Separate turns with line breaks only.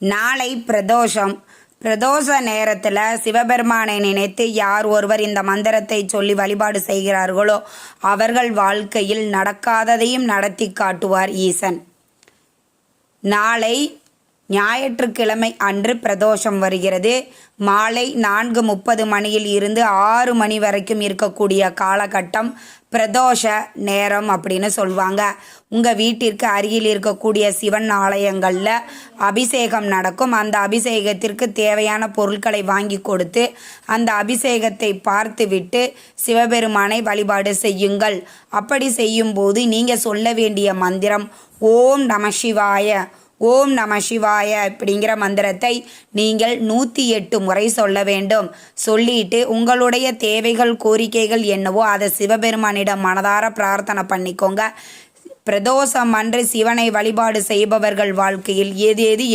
நாளை பிரதோஷம். பிரதோஷ நேரத்தில் சிவபெருமானை நினைத்து யார் ஒருவர் இந்த மந்திரத்தை சொல்லி வழிபாடு செய்கிறார்களோ அவர்கள் வாழ்க்கையில் நடக்காததையும் நடத்தி காட்டுவார் ஈசன். நாளை ஞாயிற்றுக்கிழமை அன்று பிரதோஷம் வருகிறது. மாலை 4:30 மணியில் இருந்து 6 மணி வரைக்கும் இருக்கக்கூடிய காலகட்டம் பிரதோஷ நேரம் அப்படின்னு சொல்லுவாங்க. உங்கள் வீட்டிற்கு அருகில் இருக்கக்கூடிய சிவன் ஆலயங்களில் அபிஷேகம் நடக்கும். அந்த அபிஷேகத்திற்கு தேவையான பொருட்களை வாங்கி கொடுத்து அந்த அபிஷேகத்தை பார்த்துவிட்டு சிவபெருமானை வழிபாடு செய்யுங்கள். அப்படி செய்யும்போது நீங்கள் சொல்ல வேண்டிய மந்திரம் ஓம் நம சிவாய, ஓம் நம சிவாய அப்படிங்கிற மந்திரத்தை நீங்கள் 108 முறை சொல்ல வேண்டும். சொல்லிட்டு உங்களுடைய தேவைகள் கோரிக்கைகள் என்னவோ அதை சிவபெருமானிடம் மனதார பிரார்த்தனை பண்ணிக்கோங்க. பிரதோஷம் அன்று சிவனை வழிபாடு செய்பவர்கள் வாழ்க்கையில் ஏதேது